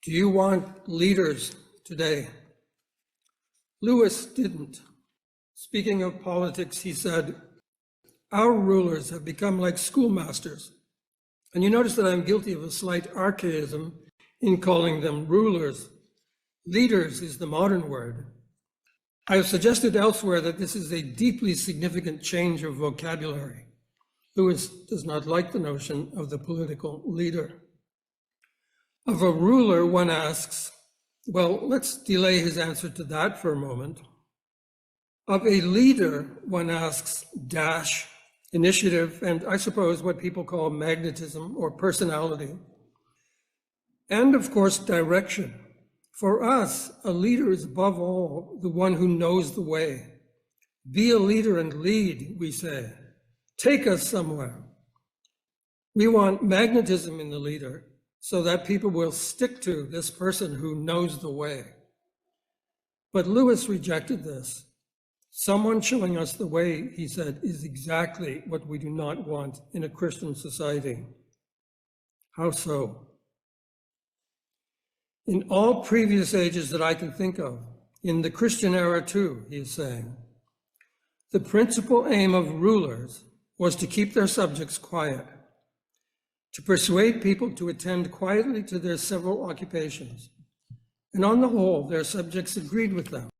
Do you want leaders today? Lewis didn't. Speaking of politics, he said, "Our rulers have become like schoolmasters." And you notice that I'm guilty of a slight archaism in calling them rulers. Leaders is the modern word. I have suggested elsewhere that this is a deeply significant change of vocabulary. Lewis does not like the notion of the political leader. Of a ruler, one asks, well, let's delay his answer to that for a moment. Of a leader, one asks, dash, initiative, and I suppose what people call magnetism or personality. And of course, direction. For us, a leader is above all the one who knows the way. Be a leader and lead, we say. Take us somewhere. We want magnetism in the leader so that people will stick to this person who knows the way. But Lewis rejected this. Someone showing us the way, he said, is exactly what we do not want in a Christian society. How so? In all previous ages that I can think of, in the Christian era too, he is saying, the principal aim of rulers was to keep their subjects quiet, to persuade people to attend quietly to their several occupations. And on the whole, their subjects agreed with them.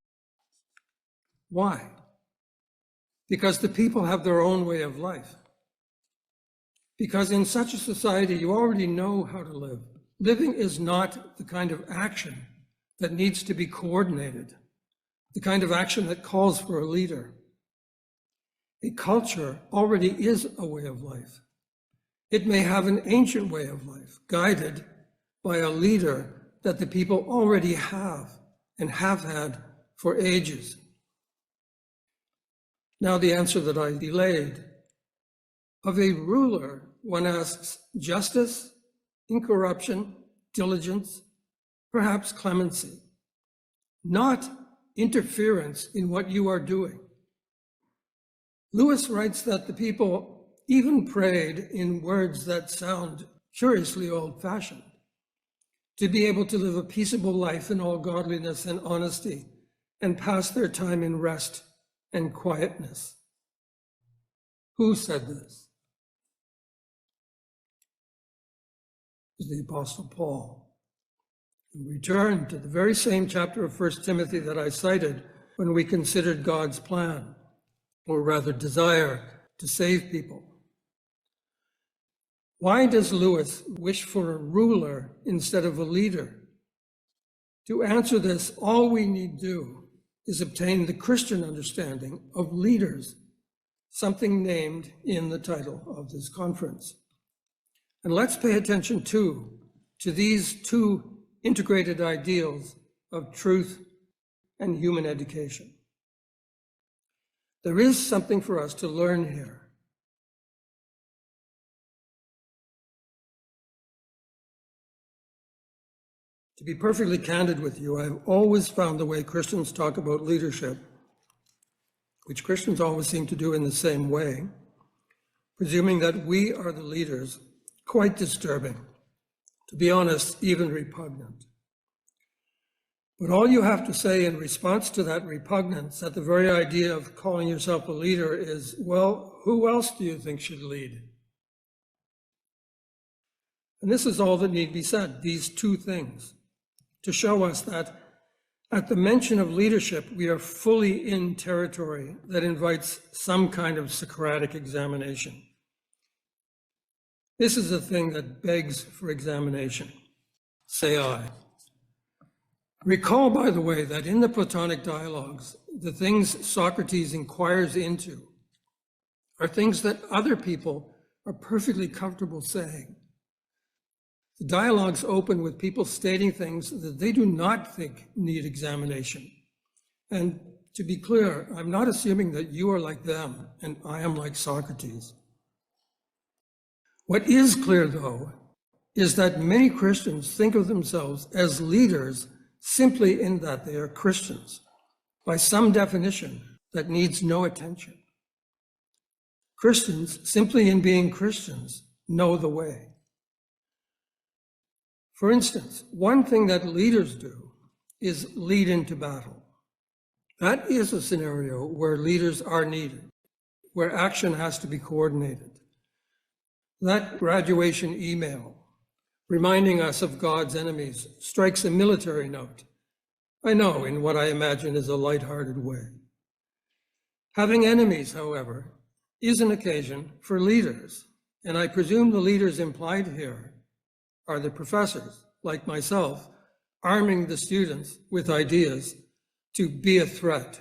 Why? Because the people have their own way of life. Because in such a society, you already know how to live. Living is not the kind of action that needs to be coordinated, the kind of action that calls for a leader. A culture already is a way of life. It may have an ancient way of life, guided by a leader that the people already have and have had for ages. Now the answer that I delayed. Of a ruler, one asks justice, incorruption, diligence, perhaps clemency, not interference in what you are doing. Lewis writes that the people even prayed in words that sound curiously old-fashioned, to be able to live a peaceable life in all godliness and honesty, and pass their time in rest and quietness. Who said this? It was the Apostle Paul. We return to the very same chapter of 1 Timothy that I cited when we considered God's plan, or rather desire, to save people. Why does Lewis wish for a ruler instead of a leader? To answer this, all we need do is obtain the Christian understanding of leaders, something named in the title of this conference. And let's pay attention too to these two integrated ideals of truth and human education. There is something for us to learn here. To be perfectly candid with you, I've always found the way Christians talk about leadership, which Christians always seem to do in the same way, presuming that we are the leaders, quite disturbing. To be honest, even repugnant. But all you have to say in response to that repugnance at the very idea of calling yourself a leader is, well, who else do you think should lead? And this is all that need be said, these two things, to show us that at the mention of leadership, we are fully in territory that invites some kind of Socratic examination. This is a thing that begs for examination, say I. Recall, by the way, that in the Platonic dialogues, the things Socrates inquires into are things that other people are perfectly comfortable saying. The dialogues open with people stating things that they do not think need examination. And to be clear, I'm not assuming that you are like them and I am like Socrates. What is clear, though, is that many Christians think of themselves as leaders simply in that they are Christians, by some definition that needs no attention. Christians, simply in being Christians, know the way. For instance, one thing that leaders do is lead into battle. That is a scenario where leaders are needed, where action has to be coordinated. That graduation email reminding us of God's enemies strikes a military note. I know, in what I imagine is a lighthearted way. Having enemies, however, is an occasion for leaders, and I presume the leaders implied here are the professors, like myself, arming the students with ideas to be a threat.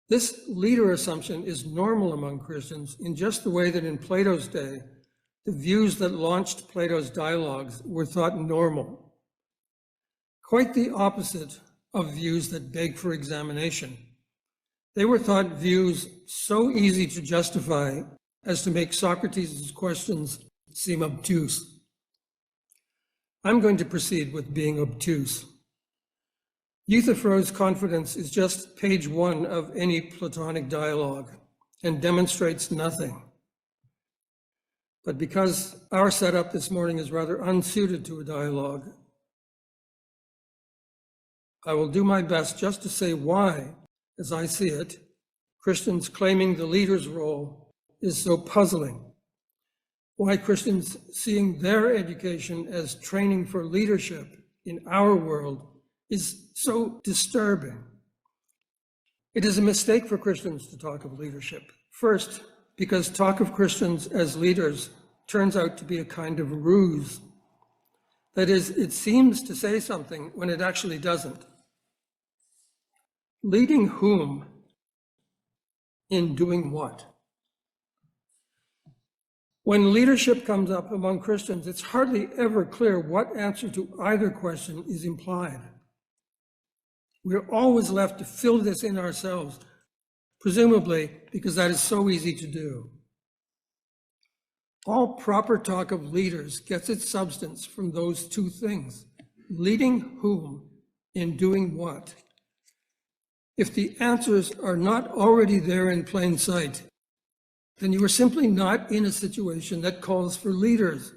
This leader assumption is normal among Christians in just the way that in Plato's day, the views that launched Plato's dialogues were thought normal. Quite the opposite of views that beg for examination. They were thought views so easy to justify as to make Socrates' questions seem obtuse. I'm going to proceed with being obtuse. Euthyphro's confidence is just page 1 of any Platonic dialogue and demonstrates nothing. But because our setup this morning is rather unsuited to a dialogue, I will do my best just to say why, as I see it, Christians claiming the leader's role is so puzzling. Why Christians seeing their education as training for leadership in our world is so disturbing. It is a mistake for Christians to talk of leadership. First, because talk of Christians as leaders turns out to be a kind of ruse. That is, it seems to say something when it actually doesn't. Leading whom in doing what? When leadership comes up among Christians, it's hardly ever clear what answer to either question is implied. We're always left to fill this in ourselves, presumably because that is so easy to do. All proper talk of leaders gets its substance from those two things, leading whom in doing what. If the answers are not already there in plain sight, then you are simply not in a situation that calls for leaders.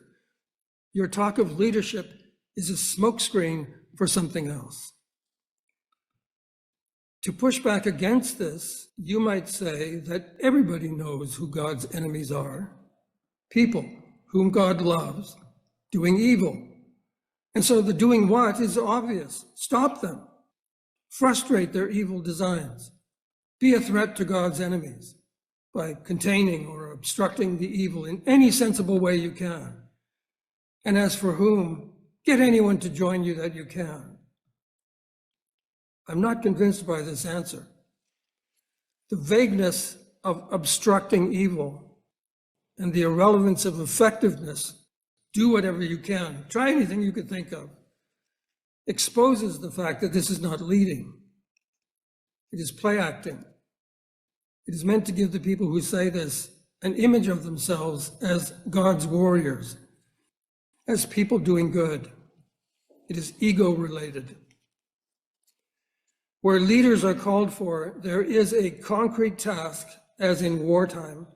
Your talk of leadership is a smokescreen for something else. To push back against this, you might say that everybody knows who God's enemies are. People whom God loves, doing evil. And so the doing what is obvious. Stop them. Frustrate their evil designs. Be a threat to God's enemies by containing or obstructing the evil in any sensible way you can. And as for whom, get anyone to join you that you can. I'm not convinced by this answer. The vagueness of obstructing evil and the irrelevance of effectiveness, do whatever you can, try anything you could think of, exposes the fact that this is not leading. It is play acting. It is meant to give the people who say this an image of themselves as God's warriors, as people doing good. It is ego-related. Where leaders are called for, there is a concrete task, as in wartime,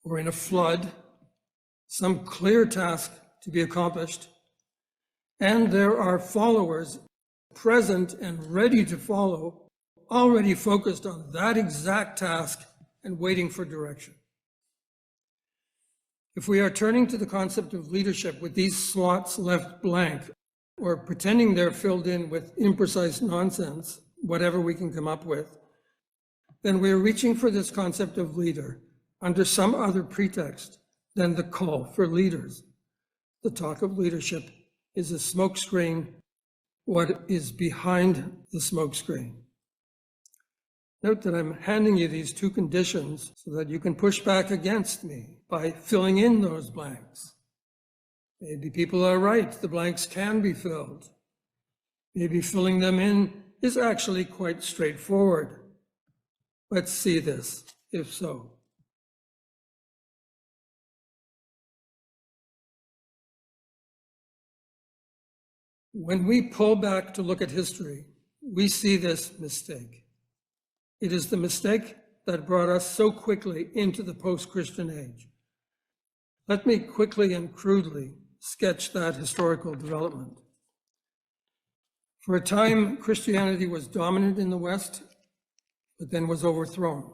or in a flood, some clear task to be accomplished, and there are followers present and ready to follow, already focused on that exact task and waiting for direction. If we are turning to the concept of leadership with these slots left blank, or pretending they're filled in with imprecise nonsense, whatever we can come up with, then we're reaching for this concept of leader under some other pretext than the call for leaders. The talk of leadership is a smokescreen, what is behind the smokescreen. Note that I'm handing you these two conditions so that you can push back against me by filling in those blanks. Maybe people are right, the blanks can be filled. Maybe filling them in is actually quite straightforward. Let's see this, if so. When we pull back to look at history, we see this mistake. It is the mistake that brought us so quickly into the post-Christian age. Let me quickly and crudely sketch that historical development. For a time, Christianity was dominant in the West, but then was overthrown.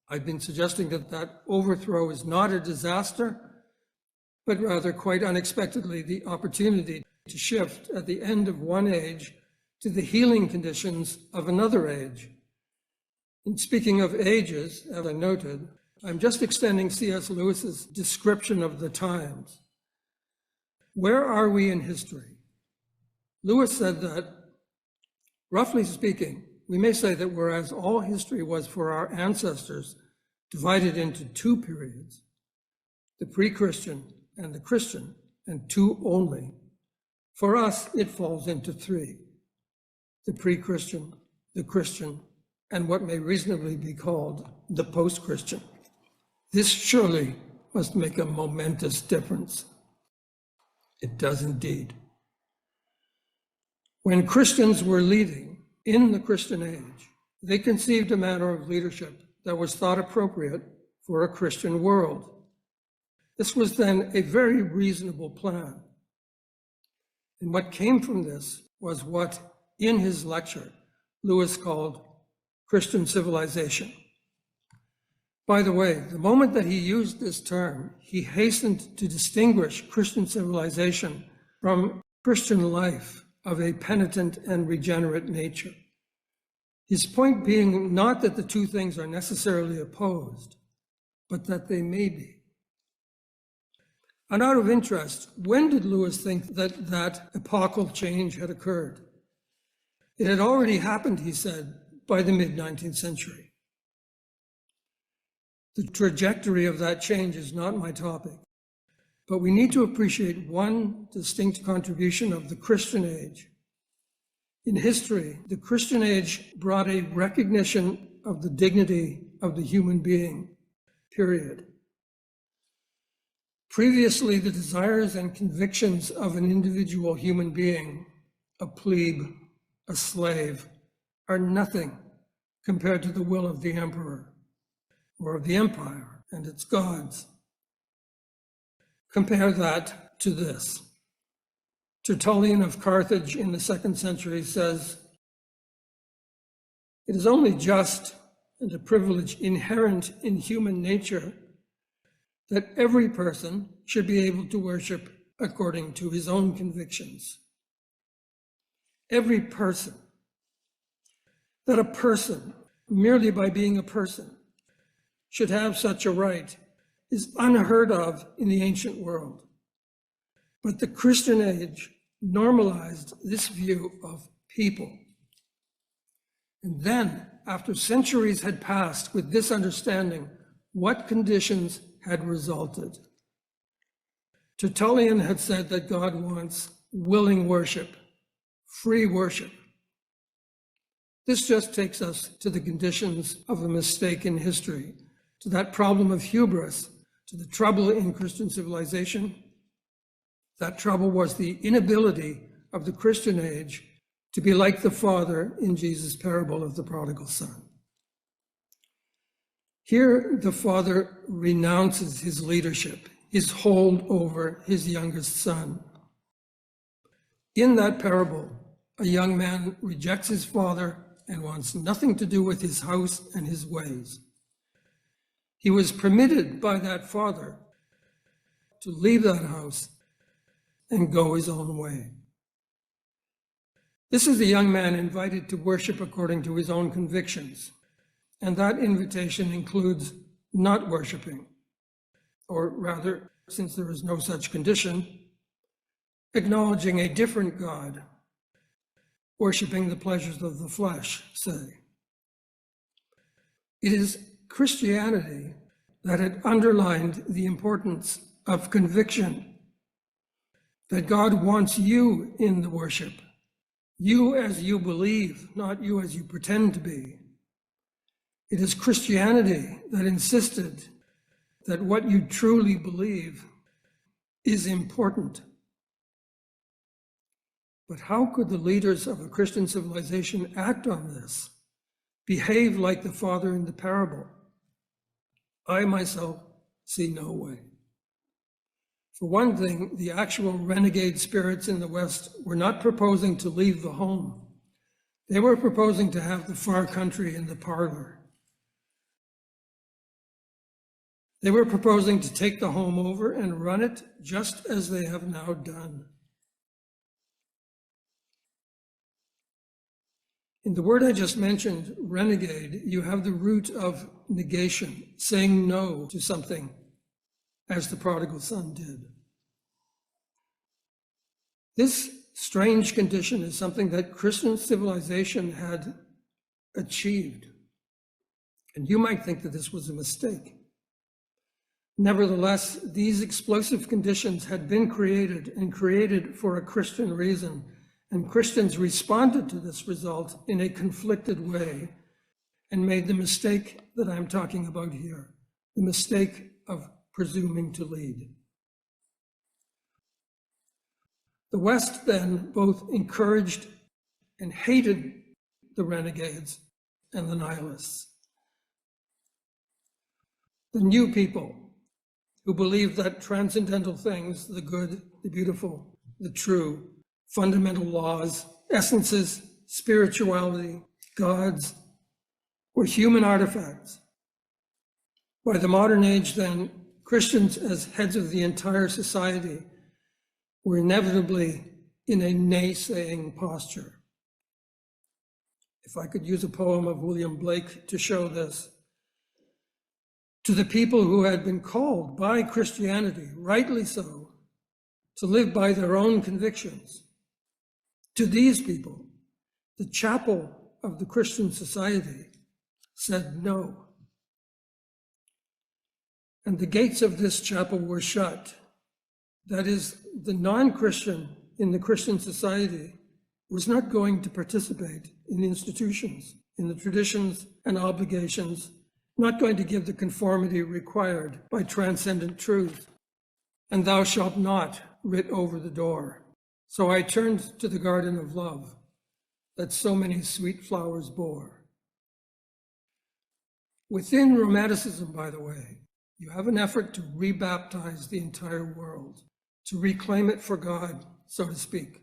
I've been suggesting that that overthrow is not a disaster, but rather quite unexpectedly the opportunity to shift at the end of one age to the healing conditions of another age. In speaking of ages, as I noted, I'm just extending C.S. Lewis's description of the times. Where are we in history? Lewis said that, roughly speaking, we may say that whereas all history was for our ancestors divided into two periods, the pre-Christian and the Christian, and two only, for us it falls into three: the pre-Christian, the Christian, and what may reasonably be called the post-Christian. This surely must make a momentous difference. It does indeed. When Christians were leading in the Christian age, they conceived a manner of leadership that was thought appropriate for a Christian world. This was then a very reasonable plan. And what came from this was what, in his lecture, Lewis called Christian civilization. By the way, the moment that he used this term, he hastened to distinguish Christian civilization from Christian life of a penitent and regenerate nature. His point being not that the two things are necessarily opposed, but that they may be. And out of interest, when did Lewis think that that epochal change had occurred? It had already happened, he said, by the mid-19th century. The trajectory of that change is not my topic, but we need to appreciate one distinct contribution of the Christian age. In history, the Christian age brought a recognition of the dignity of the human being, period. Previously, the desires and convictions of an individual human being, a plebe, a slave, are nothing compared to the will of the emperor or of the empire and its gods. Compare that to this. Tertullian of Carthage in the 2nd century says, "It is only just and a privilege inherent in human nature that every person should be able to worship according to his own convictions." Every person. That a person, merely by being a person, should have such a right is unheard of in the ancient world. But the Christian age normalized this view of people. And then, after centuries had passed with this understanding, what conditions had resulted? Tertullian had said that God wants willing worship, free worship. This just takes us to the conditions of a mistake in history, to that problem of hubris, to the trouble in Christian civilization. That trouble was the inability of the Christian age to be like the father in Jesus' parable of the prodigal son. Here, the father renounces his leadership, his hold over his youngest son. In that parable, a young man rejects his father and wants nothing to do with his house and his ways. He was permitted by that father to leave that house and go his own way. This is a young man invited to worship according to his own convictions, and that invitation includes not worshiping, or rather, since there is no such condition, acknowledging a different God, worshiping the pleasures of the flesh, say. It is Christianity that had underlined the importance of conviction, that God wants you in the worship, you as you believe, not you as you pretend to be. It is Christianity that insisted that what you truly believe is important. But how could the leaders of a Christian civilization act on this, behave like the father in the parable? I myself see no way. For one thing, the actual renegade spirits in the West were not proposing to leave the home. They were proposing to have the far country in the parlor. They were proposing to take the home over and run it just as they have now done. In the word I just mentioned, renegade, you have the root of negation, saying no to something, as the prodigal son did. This strange condition is something that Christian civilization had achieved. And you might think that this was a mistake. Nevertheless, these explosive conditions had been created and created for a Christian reason, and Christians responded to this result in a conflicted way and made the mistake that I'm talking about here, the mistake of presuming to lead. The West then both encouraged and hated the renegades and the nihilists. The new people who believed that transcendental things, the good, the beautiful, the true, fundamental laws, essences, spirituality, gods, were human artifacts. By the modern age then, Christians as heads of the entire society were inevitably in a naysaying posture. If I could use a poem of William Blake to show this. To the people who had been called by Christianity, rightly so, to live by their own convictions, to these people, the chapel of the Christian society said no. And the gates of this chapel were shut. That is, the non-Christian in the Christian society was not going to participate in institutions, in the traditions and obligations, not going to give the conformity required by transcendent truth. And thou shalt not writ over the door. So I turned to the garden of love that so many sweet flowers bore. Within Romanticism, by the way, you have an effort to rebaptize the entire world, to reclaim it for God, so to speak.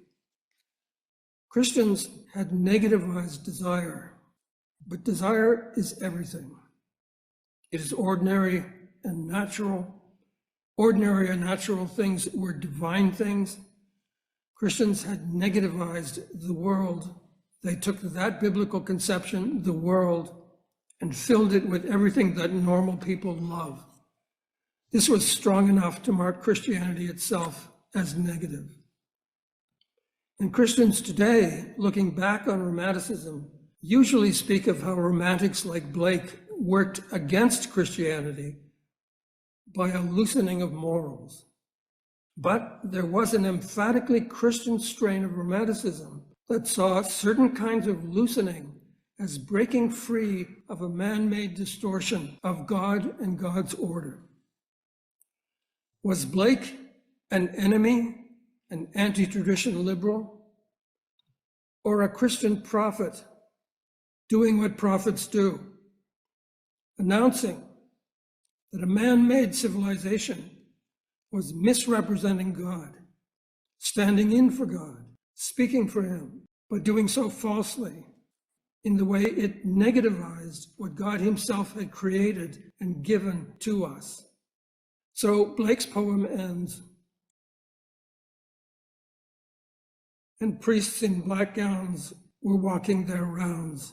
Christians had negativized desire, but desire is everything. It is ordinary and natural. Ordinary and natural things were divine things. Christians had negativized the world. They took that biblical conception, the world, and filled it with everything that normal people love. This was strong enough to mark Christianity itself as negative. And Christians today, looking back on Romanticism, usually speak of how romantics like Blake worked against Christianity by a loosening of morals. But there was an emphatically Christian strain of Romanticism that saw certain kinds of loosening as breaking free of a man-made distortion of God and God's order. Was Blake an enemy, an anti-tradition liberal, or a Christian prophet doing what prophets do, announcing that a man-made civilization was misrepresenting God, standing in for God, speaking for him, but doing so falsely in the way it negativized what God himself had created and given to us? So Blake's poem ends, and priests in black gowns were walking their rounds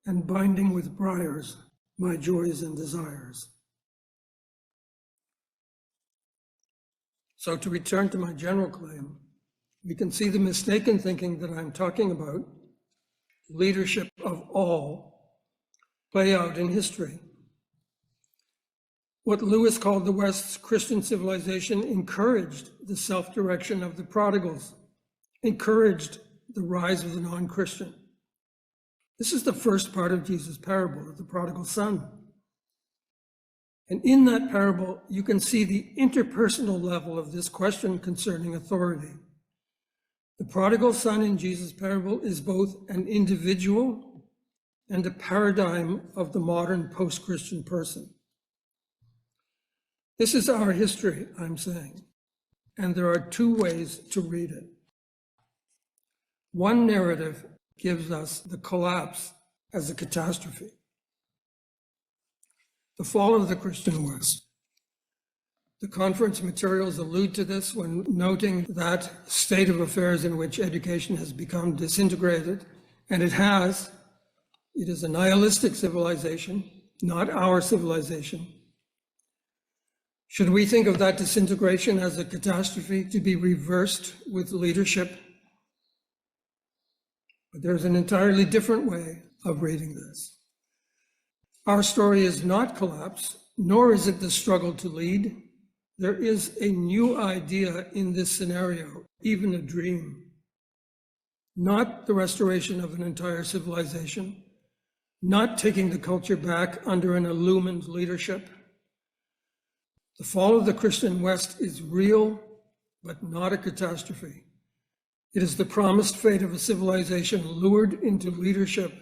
and binding with briars my joys and desires. So to return to my general claim, we can see the mistaken thinking that I'm talking about, leadership of all, play out in history. What Lewis called the West's Christian civilization encouraged the self-direction of the prodigals, encouraged the rise of the non-Christian. This is the first part of Jesus' parable of the prodigal son. And in that parable, you can see the interpersonal level of this question concerning authority. The prodigal son in Jesus' parable is both an individual and a paradigm of the modern post-Christian person. This is our history, I'm saying. and there are two ways to read it. One narrative gives us the collapse as a catastrophe, the fall of the Christian West. The conference materials allude to this when noting that state of affairs in which education has become disintegrated, and it is a nihilistic civilization, not our civilization. Should we think of that disintegration as a catastrophe to be reversed with leadership? But there's an entirely different way of reading this. Our story is not collapse, nor is it the struggle to lead. There is a new idea in this scenario, even a dream. Not the restoration of an entire civilization, not taking the culture back under an illumined leadership. The fall of the Christian West is real, but not a catastrophe. It is the promised fate of a civilization lured into leadership,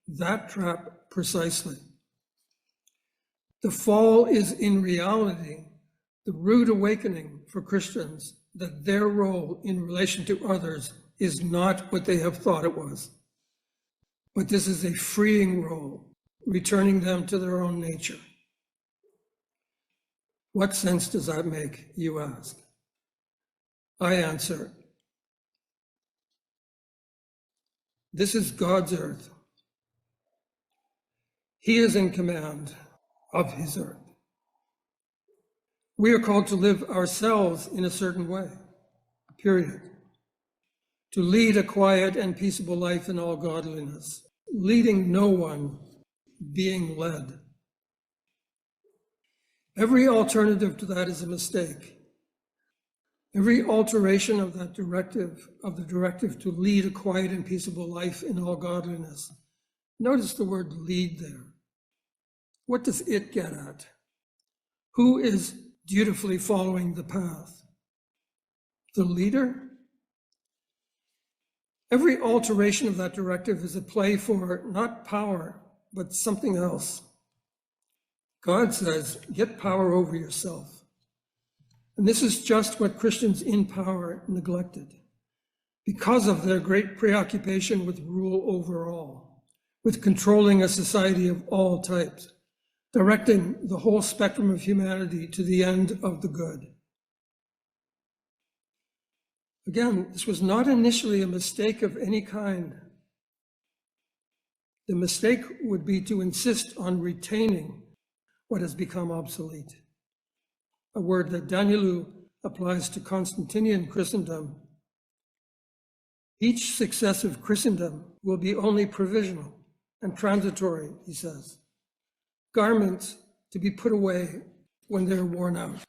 that trap precisely. The fall is in reality the rude awakening for Christians that their role in relation to others is not what they have thought it was. But this is a freeing role, returning them to their own nature. What sense does that make, you ask? I answer, this is God's earth. He is in command of his earth. We are called to live ourselves in a certain way, period. To lead a quiet and peaceable life in all godliness, leading no one, being led. Every alternative to that is a mistake. Every alteration of that directive, to lead a quiet and peaceable life in all godliness. Notice the word lead there. What does it get at? Who is dutifully following the path? The leader? Every alteration of that directive is a play for not power, but something else. God says, get power over yourself. And this is just what Christians in power neglected because of their great preoccupation with rule over all, with controlling a society of all types, directing the whole spectrum of humanity to the end of the good. Again, this was not initially a mistake of any kind. The mistake would be to insist on retaining what has become obsolete, a word that Danielou applies to Constantinian Christendom. Each successive Christendom will be only provisional and transitory, he says. Garments to be put away when they're worn out.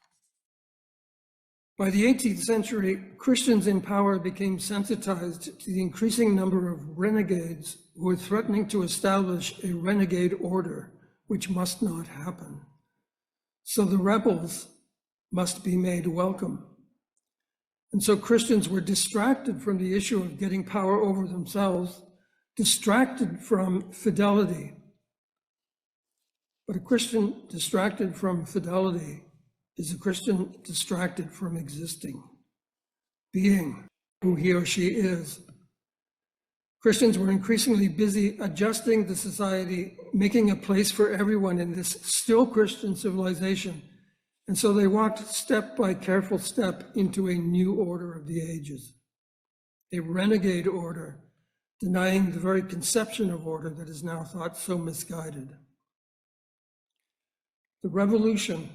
By the 18th century, Christians in power became sensitized to the increasing number of renegades who were threatening to establish a renegade order, which must not happen. So the rebels must be made welcome. And so Christians were distracted from the issue of getting power over themselves, distracted from fidelity. But a Christian distracted from fidelity is a Christian distracted from existing, being who he or she is. Christians were increasingly busy adjusting the society, making a place for everyone in this still Christian civilization. And so they walked step by careful step into a new order of the ages, a renegade order, denying the very conception of order that is now thought so misguided. The revolution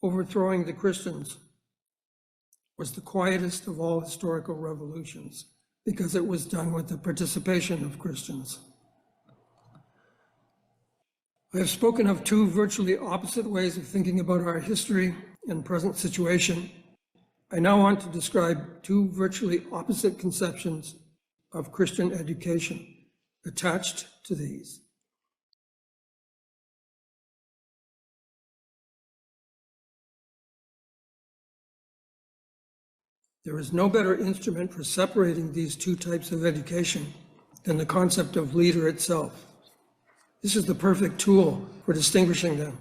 overthrowing the Christians was the quietest of all historical revolutions because it was done with the participation of Christians. I have spoken of two virtually opposite ways of thinking about our history and present situation. I now want to describe two virtually opposite conceptions of Christian education attached to these. There is no better instrument for separating these two types of education than the concept of leader itself. This is the perfect tool for distinguishing them.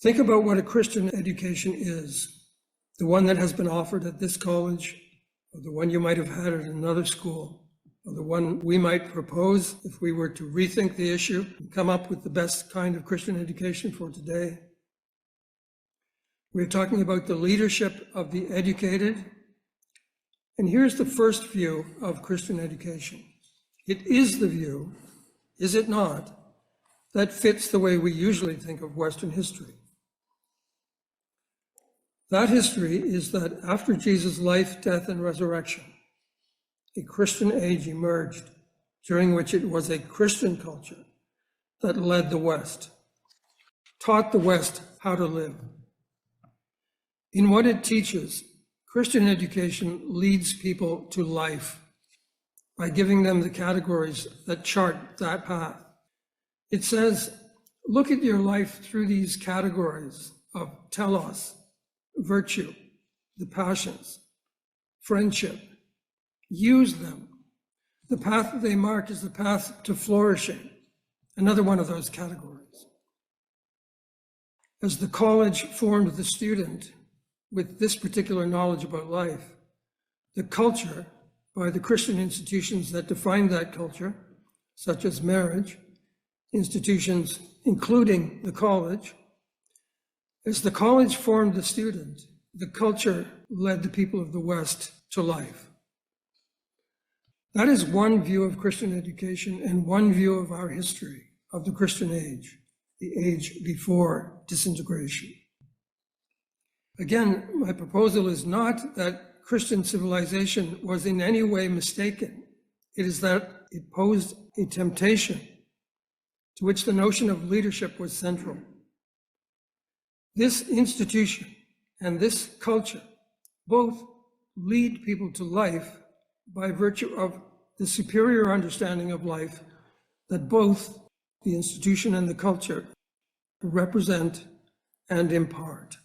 Think about what a Christian education is, the one that has been offered at this college, or the one you might have had at another school, or the one we might propose if we were to rethink the issue and come up with the best kind of Christian education for today. We're talking about the leadership of the educated. And here's the first view of Christian education. It is the view, is it not, that fits the way we usually think of Western history. That history is that after Jesus' life, death, and resurrection, a Christian age emerged, during which it was a Christian culture that led the West, taught the West how to live. In what it teaches, Christian education leads people to life by giving them the categories that chart that path. It says, look at your life through these categories of telos, virtue, the passions, friendship. Use them. The path that they mark is the path to flourishing, another one of those categories. As the college formed the student with this particular knowledge about life, the culture, by the Christian institutions that define that culture, such as marriage, institutions including the college, as the college formed the student, the culture led the people of the West to life. That is one view of Christian education and one view of our history of the Christian age, the age before disintegration. Again, my proposal is not that Christian civilization was in any way mistaken. It is that it posed a temptation to which the notion of leadership was central. This institution and this culture both lead people to life by virtue of the superior understanding of life that both the institution and the culture represent and impart.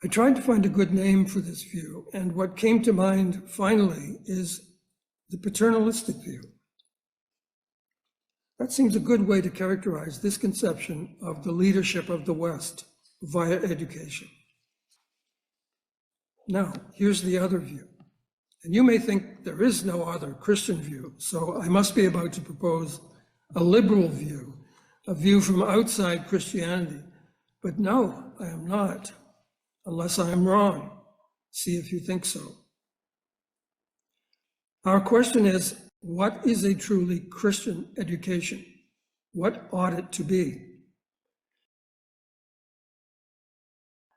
I tried to find a good name for this view, and what came to mind finally is the paternalistic view. That seems a good way to characterize this conception of the leadership of the West via education. Now, here's the other view. And you may think there is no other Christian view, so I must be about to propose a liberal view, a view from outside Christianity. But no, I am not, unless I am wrong. See if you think so. Our question is, what is a truly Christian education? What ought it to be?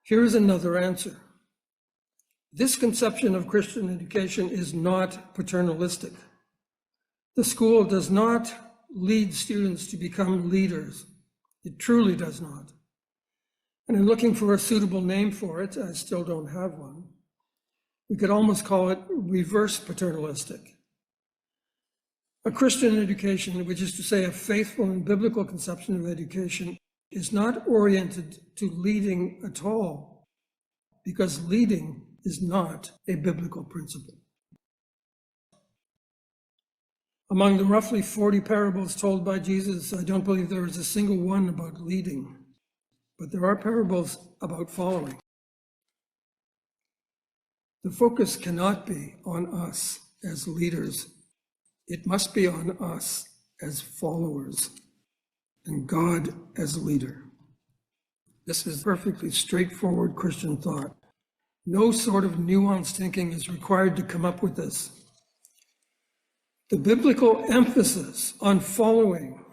Here is another answer. This conception of Christian education is not paternalistic. The school does not lead students to become leaders. It truly does not. And in looking for a suitable name for it, I still don't have one. We could almost call it reverse paternalistic. A Christian education, which is to say a faithful and biblical conception of education, is not oriented to leading at all, because leading is not a biblical principle. Among the roughly 40 parables told by Jesus, I don't believe there is a single one about leading, but there are parables about following. The focus cannot be on us as leaders. It must be on us as followers and God as leader. This is perfectly straightforward Christian thought. No sort of nuanced thinking is required to come up with this. The biblical emphasis on following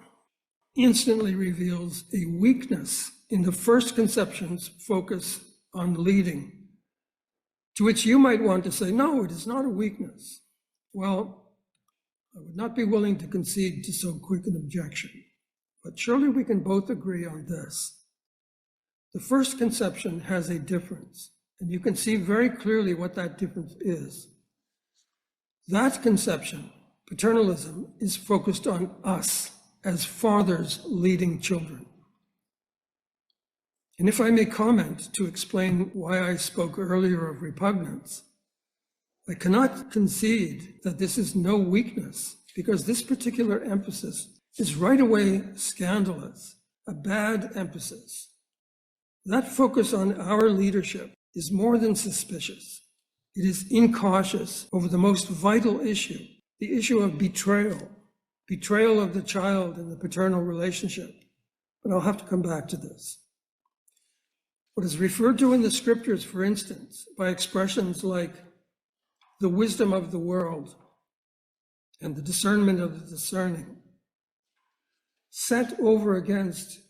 instantly reveals a weakness in the first conception's focus on leading, to which you might want to say, no, it is not a weakness. Well, I would not be willing to concede to so quick an objection, but surely we can both agree on this. The first conception has a difference, and you can see very clearly what that difference is. That conception, paternalism, is focused on us as fathers leading children. And if I may comment to explain why I spoke earlier of repugnance, I cannot concede that this is no weakness, because this particular emphasis is right away scandalous a bad emphasis. That focus on our leadership is more than suspicious. It is incautious over the most vital issue, the issue of betrayal of the child in the paternal relationship. But I'll have to come back to this. What is referred to in the scriptures, for instance, by expressions like the wisdom of the world and the discernment of the discerning, set over against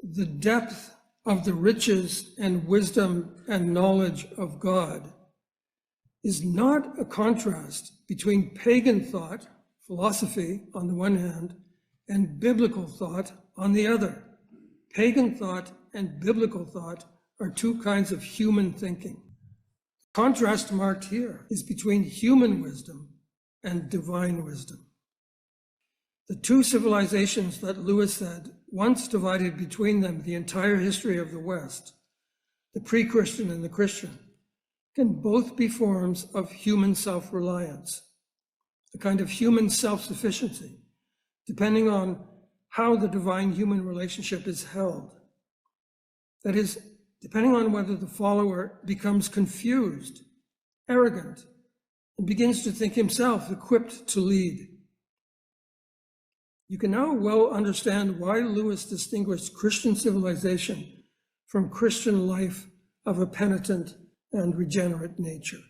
the depth of the riches and wisdom and knowledge of God, is not a contrast between pagan thought, philosophy on the one hand, and biblical thought on the other. Pagan thought and biblical thought are two kinds of human thinking. The contrast marked here is between human wisdom and divine wisdom. The two civilizations that Lewis said once divided between them the entire history of the West, the pre-Christian and the Christian, can both be forms of human self-reliance, a kind of human self-sufficiency, depending on how the divine-human relationship is held. That is, depending on whether the follower becomes confused, arrogant, and begins to think himself equipped to lead. You can now well understand why Lewis distinguished Christian civilization from Christian life of a penitent and regenerate nature.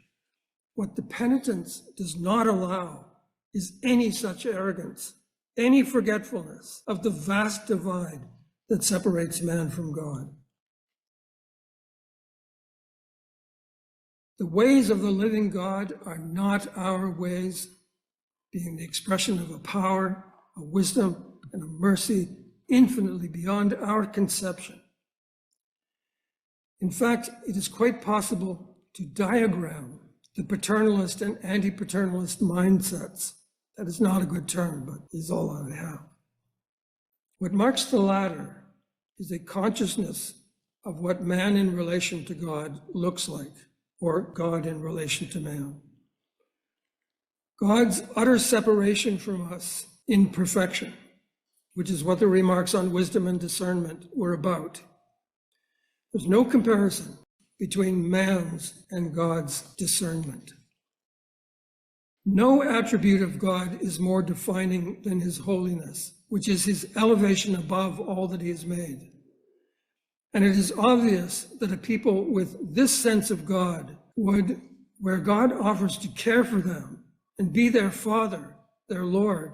What the penitence does not allow is any such arrogance, any forgetfulness of the vast divide that separates man from God. The ways of the living God are not our ways, being the expression of a power, a wisdom, and a mercy infinitely beyond our conception. In fact, it is quite possible to diagram the paternalist and anti-paternalist mindsets. That is not a good term, but is all I have. What marks the latter is a consciousness of what man in relation to God looks like, or God in relation to man. God's utter separation from us in perfection, which is what the remarks on wisdom and discernment were about. There's no comparison between man's and God's discernment. No attribute of God is more defining than his holiness, which is his elevation above all that he has made. And it is obvious that a people with this sense of God would, where God offers to care for them and be their Father, their Lord,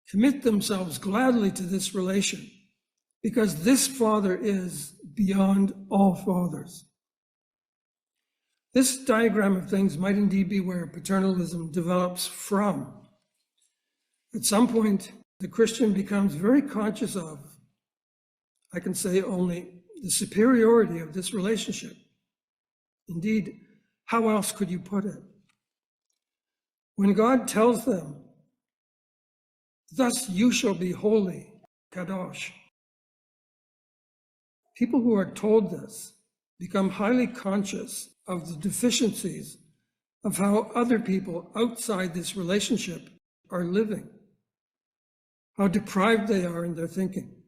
commit themselves gladly to this relation, because this Father is beyond all fathers. This diagram of things might indeed be where paternalism develops from. At some point, the Christian becomes very conscious of, I can say only, the superiority of this relationship. Indeed, how else could you put it? When God tells them, "Thus you shall be holy," kadosh, people who are told this become highly conscious of the deficiencies of how other people outside this relationship are living, how deprived they are in their thinking,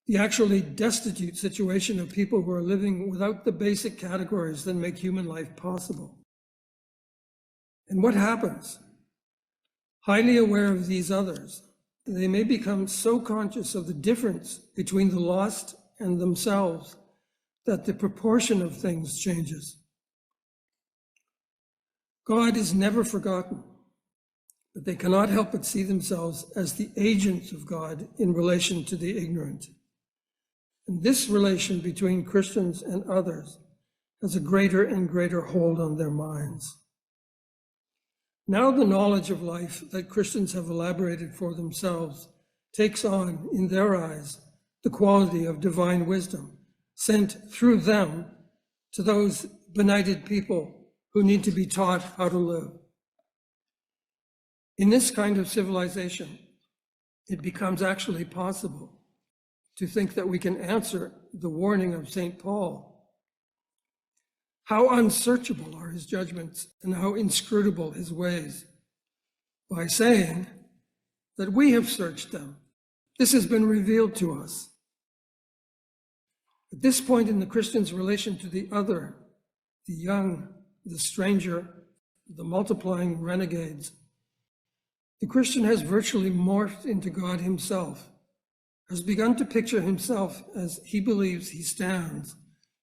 the actually destitute situation of people who are living without the basic categories that make human life possible. And what happens? Highly aware of these others, they may become so conscious of the difference between the lost and themselves that the proportion of things changes. God is never forgotten, but they cannot help but see themselves as the agents of God in relation to the ignorant. And this relation between Christians and others has a greater and greater hold on their minds. Now the knowledge of life that Christians have elaborated for themselves takes on, in their eyes, the quality of divine wisdom sent through them to those benighted people who need to be taught how to live. In this kind of civilization, it becomes actually possible to think that we can answer the warning of St. Paul. How unsearchable are his judgments and how inscrutable his ways, by saying that we have searched them. This has been revealed to us, At this point in the Christian's relation to the other, the young, the stranger, the multiplying renegades, the Christian has virtually morphed into God himself, has begun to picture himself as he believes he stands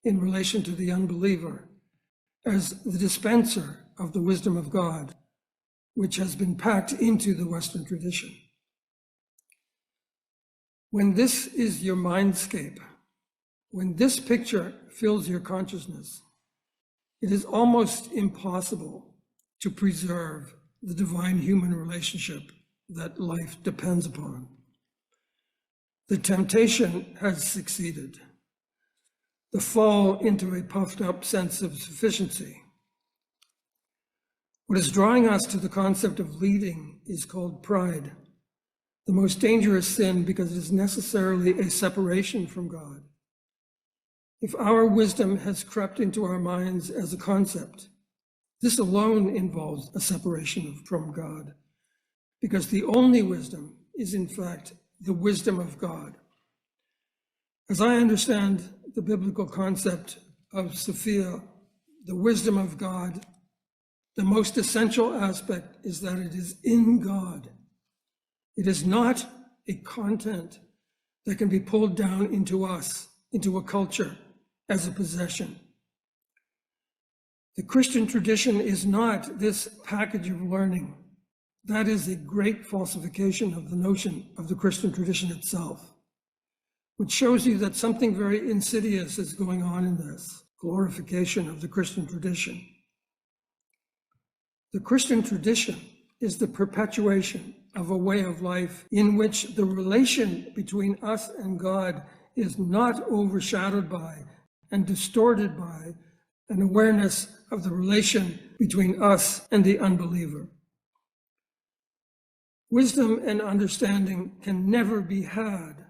in relation to the unbeliever, as the dispenser of the wisdom of God, which has been packed into the Western tradition. When this is your mindscape, when this picture fills your consciousness, it is almost impossible to preserve the divine human relationship that life depends upon. The temptation has succeeded. The fall into a puffed up sense of sufficiency. What is drawing us to the concept of leading is called pride, the most dangerous sin because it is necessarily a separation from God. If our wisdom has crept into our minds as a concept, this alone involves a separation from God, because the only wisdom is in fact the wisdom of God. As I understand the biblical concept of Sophia, the wisdom of God, the most essential aspect is that it is in God. It is not a content that can be pulled down into us, into a culture, as a possession. The Christian tradition is not this package of learning. That is a great falsification of the notion of the Christian tradition itself, which shows you that something very insidious is going on in this glorification of the Christian tradition. The Christian tradition is the perpetuation of a way of life in which the relation between us and God is not overshadowed by and distorted by an awareness of the relation between us and the unbeliever. Wisdom and understanding can never be had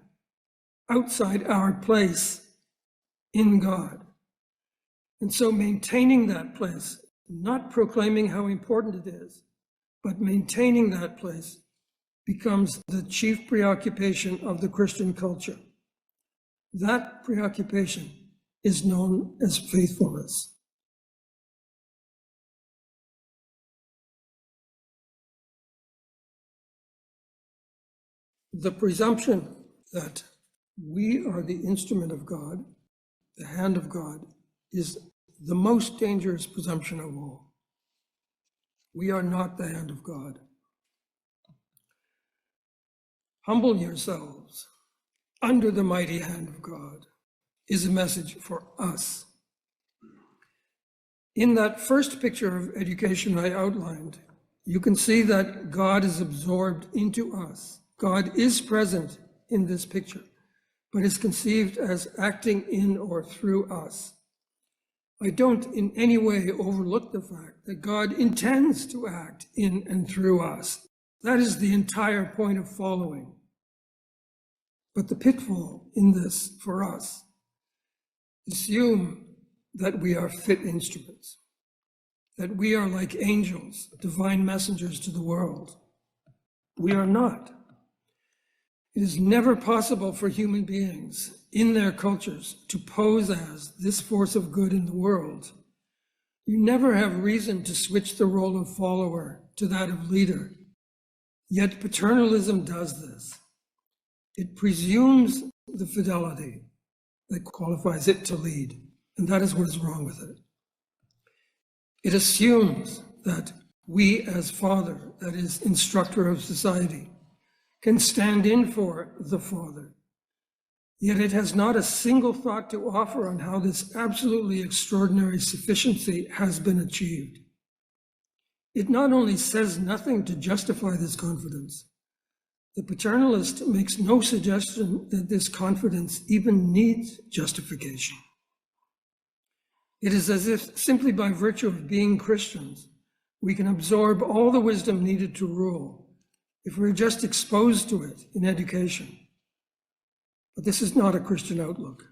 outside our place in God. And so maintaining that place, not proclaiming how important it is, but maintaining that place becomes the chief preoccupation of the Christian culture. That preoccupation is known as faithfulness. The presumption that we are the instrument of God, the hand of God, is the most dangerous presumption of all. We are not the hand of God. Humble yourselves under the mighty hand of God is a message for us. In that first picture of education I outlined, you can see that God is absorbed into us. God is present in this picture, but is conceived as acting in or through us. I don't in any way overlook the fact that God intends to act in and through us. That is the entire point of following. But the pitfall in this for us, assume that we are fit instruments, that we are like angels, divine messengers to the world. We are not. It is never possible for human beings in their cultures to pose as this force of good in the world. You never have reason to switch the role of follower to that of leader. Yet paternalism does this. It presumes the fidelity that qualifies it to lead, and that is what is wrong with it. It assumes that we as father, that is instructor of society, can stand in for the father. Yet it has not a single thought to offer on how this absolutely extraordinary sufficiency has been achieved. It not only says nothing to justify this confidence, the paternalist makes no suggestion that this confidence even needs justification. It is as if simply by virtue of being Christians, we can absorb all the wisdom needed to rule if we're just exposed to it in education. But this is not a Christian outlook.